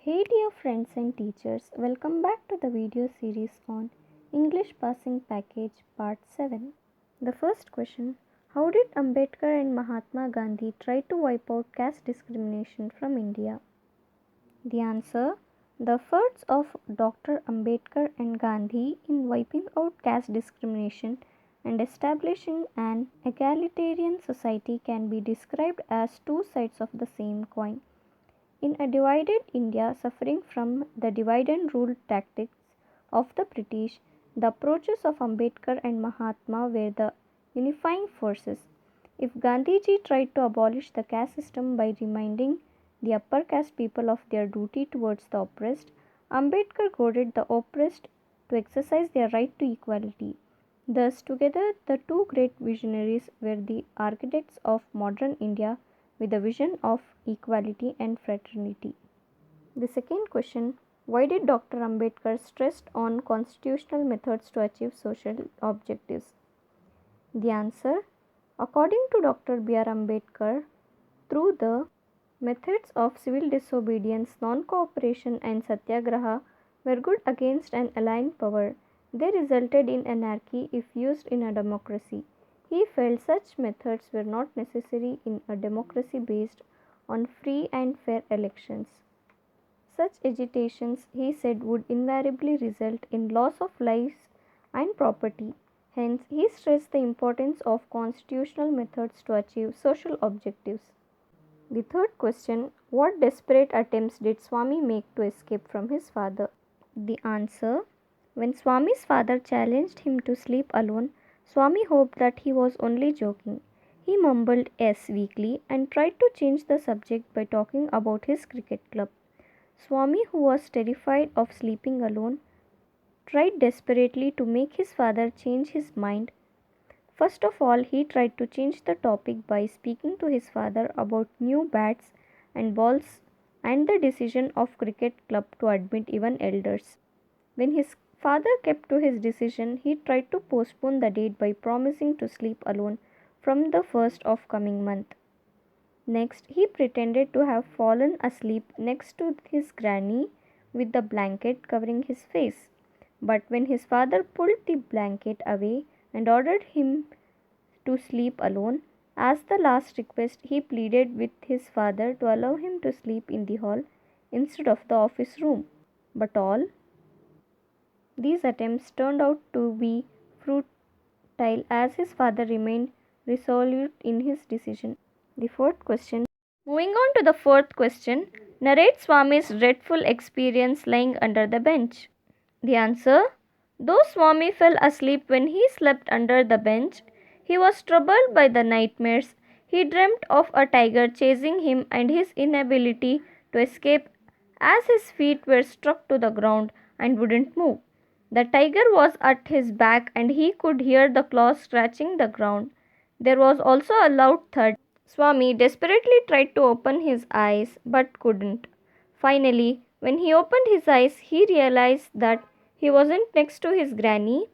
Hey dear friends and teachers, welcome back to the video series on English Passing Package Part 7. The first question, how did Ambedkar and Mahatma Gandhi try to wipe out caste discrimination from India? The answer, the efforts of Dr. Ambedkar and Gandhi in wiping out caste discrimination and establishing an egalitarian society can be described as two sides of the same coin. In a divided India suffering from the divide and rule tactics of the British, the approaches of Ambedkar and Mahatma were the unifying forces. If Gandhiji tried to abolish the caste system by reminding the upper caste people of their duty towards the oppressed, Ambedkar goaded the oppressed to exercise their right to equality. Thus, together, the two great visionaries were the architects of modern India with a vision of equality and fraternity. The second question, why did Dr. Ambedkar stress on constitutional methods to achieve social objectives? The answer, according to Dr. B.R. Ambedkar, through the methods of civil disobedience, non-cooperation and satyagraha were good against an aligned power. They resulted in anarchy if used in a democracy. He felt such methods were not necessary in a democracy based on free and fair elections. Such agitations, he said, would invariably result in loss of lives and property. Hence, he stressed the importance of constitutional methods to achieve social objectives. The third question, what desperate attempts did Swami make to escape from his father? The answer, when Swami's father challenged him to sleep alone, Swami hoped that he was only joking. He mumbled yes weakly and tried to change the subject by talking about his cricket club. Swami, who was terrified of sleeping alone, tried desperately to make his father change his mind. First of all, he tried to change the topic by speaking to his father about new bats and balls and the decision of cricket club to admit even elders. When his father kept to his decision, he tried to postpone the date by promising to sleep alone from the first of coming month. Next, he pretended to have fallen asleep next to his granny with the blanket covering his face. But when his father pulled the blanket away and ordered him to sleep alone, as the last request, he pleaded with his father to allow him to sleep in the hall instead of the office room. But all these attempts turned out to be futile as his father remained resolute in his decision. The fourth question. Moving on to the fourth question, narrate Swami's dreadful experience lying under the bench. The answer, though Swami fell asleep when he slept under the bench, he was troubled by the nightmares. He dreamt of a tiger chasing him and his inability to escape as his feet were struck to the ground and wouldn't move. The tiger was at his back and he could hear the claws scratching the ground. There was also a loud thud. Swami desperately tried to open his eyes but couldn't. Finally, when he opened his eyes, he realized that he wasn't next to his granny.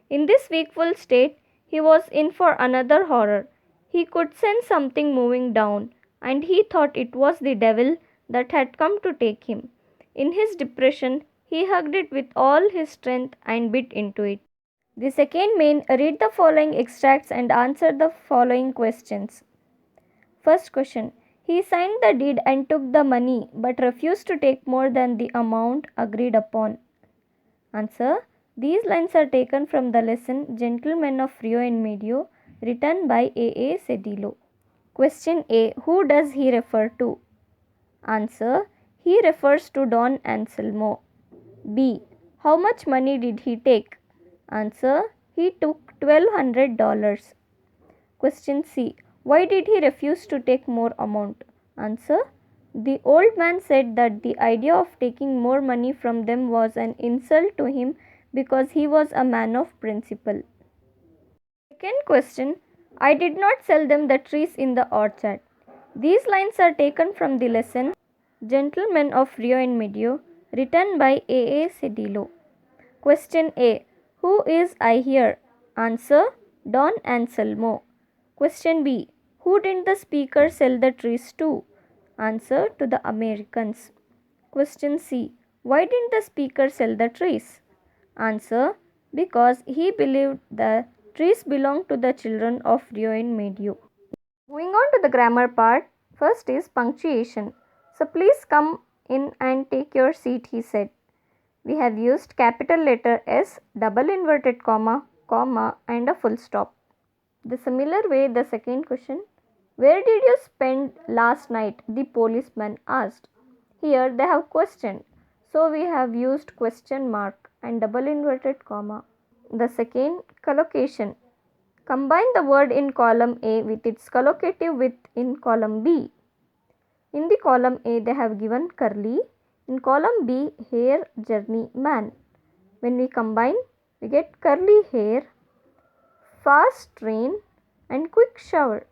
In this wakeful state, he was in for another horror. He could sense something moving down, and he thought it was the devil that had come to take him. In his depression, he hugged it with all his strength and bit into it. The second main, read the following extracts and answer the following questions. First question. He signed the deed and took the money but refused to take more than the amount agreed upon. Answer. These lines are taken from the lesson Gentlemen of Rio and Medio written by A. Cedillo. Question A. Who does he refer to? Answer. He refers to Don Anselmo. B. How much money did he take? Answer. He took $1,200. Question C. Why did he refuse to take more amount? Answer. The old man said that the idea of taking more money from them was an insult to him because he was a man of principle. Second question. I did not sell them the trees in the orchard. These lines are taken from the lesson Gentlemen of Rio and Medio written by A. Cedillo. Question A. Who is I here? Answer. Don Anselmo. Question B. Who did the speaker sell the trees to? Answer. To the Americans. Question C. Why didn't the speaker sell the trees? Answer. Because he believed the trees belonged to the children of Rio and Medio. Moving on to the grammar part, first is punctuation. So please come in and take your seat, he said. We have used capital letter S, double inverted comma, comma and a full stop. The similar way, the second question, where did you spend last night? The policeman asked. Here they have questioned, so we have used question mark and double inverted comma. The second, collocation. Combine the word in column A with its collocative with in column B. In the column A they have given curly, in column B hair, journey, man. When we combine, we get curly hair, fast train and quick shower.